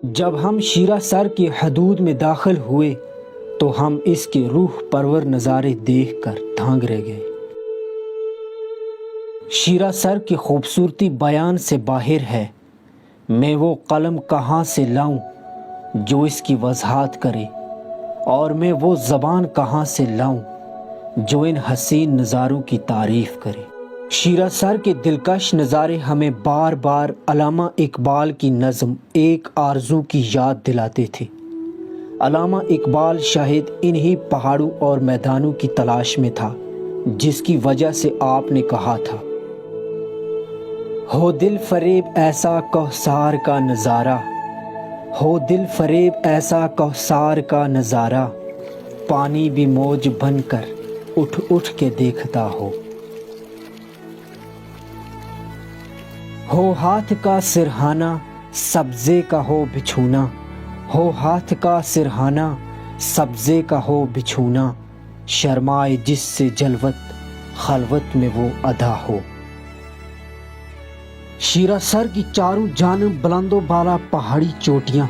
جب ہم شیرہ سر کی حدود میں داخل ہوئے تو ہم اس کے روح پرور نظارے دیکھ کر دھانگ رہ گئے۔ شیرہ سر کی خوبصورتی بیان سے باہر ہے۔ میں وہ قلم کہاں سے لاؤں جو اس کی وضاحت کرے، اور میں وہ زبان کہاں سے لاؤں جو ان حسین نظاروں کی تعریف کرے۔ شیرہ سر کے دلکش نظارے ہمیں بار بار علامہ اقبال کی نظم ایک آرزو کی یاد دلاتے تھے۔ علامہ اقبال شاید انہی پہاڑوں اور میدانوں کی تلاش میں تھا جس کی وجہ سے آپ نے کہا تھا، ہو دل فریب ایسا کوثر کا نظارہ، ہو دل فریب ایسا کوثر کا نظارہ، پانی بھی موج بن کر اٹھ اٹھ کے دیکھتا ہو ہاتھ کا سرہانہ سبزے کا ہو بچھونا، ہو ہاتھ کا سرہانہ سبزے کا ہو بچھونا، شرمائے جس سے جلوت خلوت میں وہ ادا ہو۔ شیرہ سر کی چاروں جانب بلند و بالا پہاڑی چوٹیاں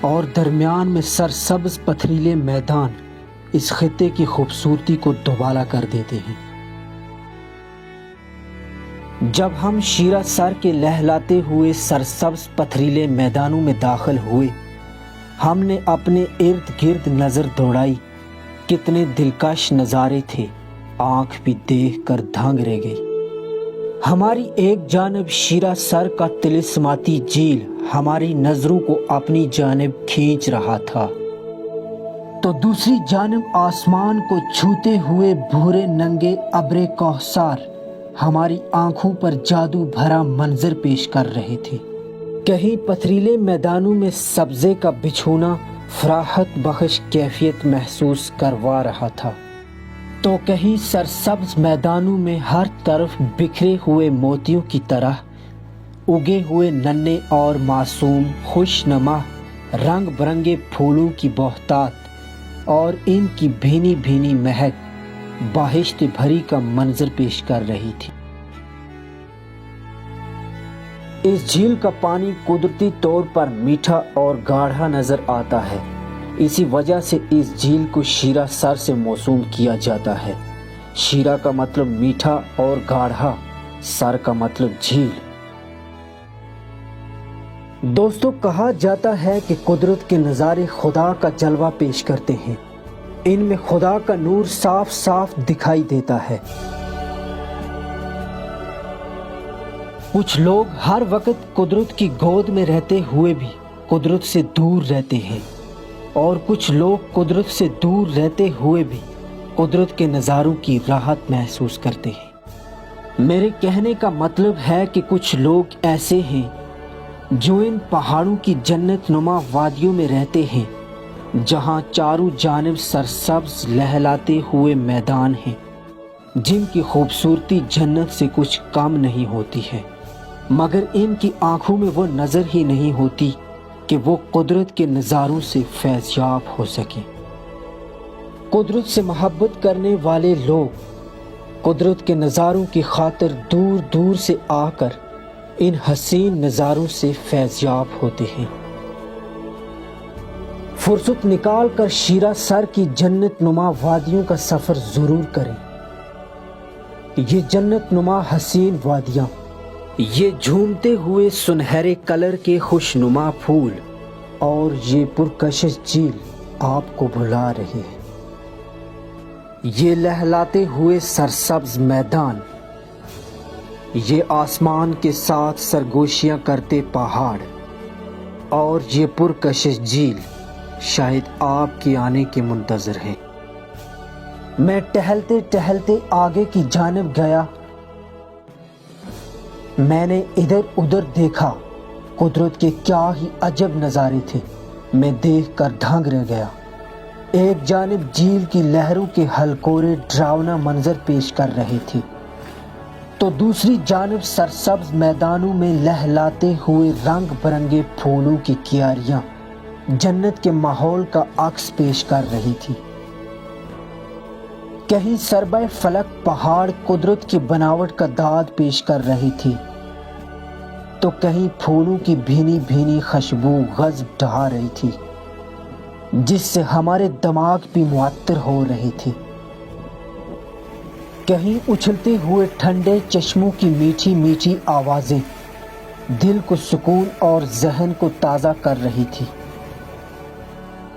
اور درمیان میں سرسبز پتھریلے میدان اس خطے کی خوبصورتی کو دوبالا کر دیتے ہیں۔ جب ہم شیرہ سر کے لہلاتے ہوئے سرسبز پتھریلے میدانوں میں داخل ہوئے، ہم نے اپنے ارد گرد نظر دوڑائی۔ کتنے دلکش نظارے تھے، آنکھ بھی دیکھ کر دھانگ رہ گئی۔ ہماری ایک جانب شیرہ سر کا طلسماتی جھیل ہماری نظروں کو اپنی جانب کھینچ رہا تھا، تو دوسری جانب آسمان کو چھوتے ہوئے بھورے ننگے ابر کوثر ہماری آنکھوں پر جادو بھرا منظر پیش کر رہے تھے۔ کہیں پتھریلے میدانوں میں سبزے کا بچھونا فراحت بخش کیفیت محسوس کروا رہا تھا، تو کہیں سرسبز میدانوں میں ہر طرف بکھرے ہوئے موتیوں کی طرح اگے ہوئے ننھے اور معصوم خوش نما رنگ برنگے پھولوں کی بہتات اور ان کی بھینی بھینی مہک بہشت بھری کا منظر پیش کر رہی تھی۔ اس جھیل کا پانی قدرتی طور پر میٹھا اور گاڑھا نظر آتا ہے، اسی وجہ سے اس جھیل کو شیرہ سر سے موسوم کیا جاتا ہے۔ شیرہ کا مطلب میٹھا اور گاڑھا، سر کا مطلب جھیل۔ دوستو، کہا جاتا ہے کہ قدرت کے نظارے خدا کا جلوہ پیش کرتے ہیں، ان میں خدا کا نور صاف صاف دکھائی دیتا ہے۔ کچھ لوگ ہر وقت قدرت کی گود میں رہتے ہوئے بھی قدرت سے دور رہتے ہیں، اور کچھ لوگ قدرت سے دور رہتے ہوئے بھی قدرت کے نظاروں کی راحت محسوس کرتے ہیں۔ میرے کہنے کا مطلب ہے کہ کچھ لوگ ایسے ہیں جو ان پہاڑوں کی جنت نما وادیوں میں رہتے ہیں جہاں چاروں جانب سرسبز لہلاتے ہوئے میدان ہیں، جن کی خوبصورتی جنت سے کچھ کم نہیں ہوتی ہے، مگر ان کی آنکھوں میں وہ نظر ہی نہیں ہوتی کہ وہ قدرت کے نظاروں سے فیضیاب ہو سکیں۔ قدرت سے محبت کرنے والے لوگ قدرت کے نظاروں کی خاطر دور دور سے آ کر ان حسین نظاروں سے فیضیاب ہوتے ہیں۔ فرصت نکال کر شیرہ سر کی جنت نما وادیوں کا سفر ضرور کریں۔ یہ جنت نما حسین وادیاں، یہ جھومتے ہوئے سنہرے کلر کے خوشنما پھول اور یہ پرکشش جھیل آپ کو بھلا رہے ہیں۔ یہ لہلاتے ہوئے سرسبز میدان، یہ آسمان کے ساتھ سرگوشیاں کرتے پہاڑ اور یہ پرکشش جھیل شاید آپ کے آنے کے منتظر ہیں۔ میں ٹہلتے ٹہلتے آگے کی جانب گیا، میں نے ادھر ادھر دیکھا، قدرت کے کیا ہی عجب نظارے تھے، میں دیکھ کر دھانگ رہ گیا۔ ایک جانب جھیل کی لہروں کے ہلکورے ڈراؤنا منظر پیش کر رہے تھے، تو دوسری جانب سرسبز میدانوں میں لہلاتے ہوئے رنگ برنگے پھولوں کی کیاریاں جنت کے ماحول کا عکس پیش کر رہی تھی۔ کہیں سربہ فلک پہاڑ قدرت کی بناوٹ کا داد پیش کر رہی تھی، تو کہیں پھولوں کی بھینی بھینی خوشبو غضب ڈھا رہی تھی جس سے ہمارے دماغ بھی معطر ہو رہے تھے۔ کہیں اچھلتے ہوئے ٹھنڈے چشموں کی میٹھی میٹھی آوازیں دل کو سکون اور ذہن کو تازہ کر رہی تھی،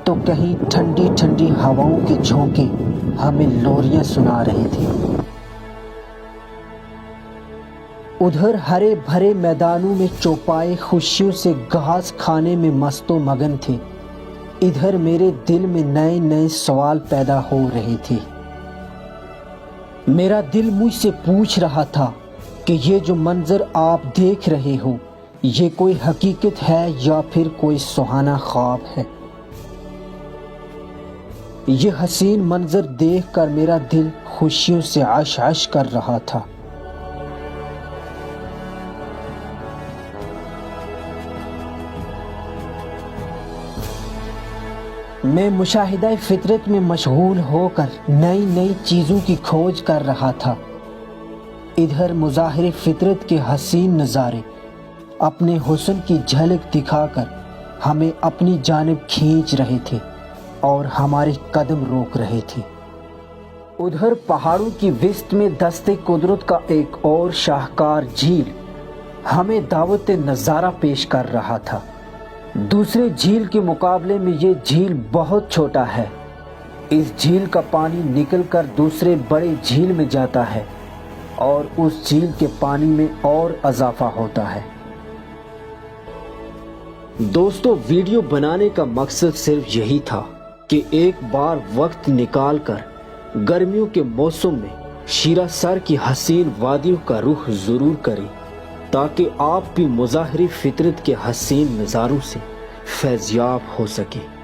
تو کہیں ٹھنڈی ٹھنڈی ہواؤں کے جھونکے ہمیں لوریاں سنا رہے تھے۔ ادھر ہرے بھرے میدانوں میں چوپائے خوشیوں سے گھاس کھانے میں مست و مگن تھے، ادھر میرے دل میں نئے نئے سوال پیدا ہو رہے تھے۔ میرا دل مجھ سے پوچھ رہا تھا کہ یہ جو منظر آپ دیکھ رہے ہو یہ کوئی حقیقت ہے یا پھر کوئی سہانا خواب ہے۔ یہ حسین منظر دیکھ کر میرا دل خوشیوں سے عش عش کر رہا تھا۔ میں مشاہدہ فطرت میں مشغول ہو کر نئی نئی چیزوں کی کھوج کر رہا تھا۔ ادھر مظاہر فطرت کے حسین نظارے اپنے حسن کی جھلک دکھا کر ہمیں اپنی جانب کھینچ رہے تھے اور ہمارے قدم روک رہے تھے۔ ادھر پہاڑوں کی وسط میں دست قدرت کا ایک اور شاہکار جھیل ہمیں دعوت نظارہ پیش کر رہا تھا۔ دوسرے جھیل کے مقابلے میں یہ جھیل بہت چھوٹا ہے۔ اس جھیل کا پانی نکل کر دوسرے بڑے جھیل میں جاتا ہے اور اس جھیل کے پانی میں اور اضافہ ہوتا ہے۔ دوستو، ویڈیو بنانے کا مقصد صرف یہی تھا کہ ایک بار وقت نکال کر گرمیوں کے موسم میں شیرہ سر کی حسین وادیوں کا رخ ضرور کریں تاکہ آپ بھی مظاہر فطرت کے حسین نظاروں سے فیضیاب ہو سکیں۔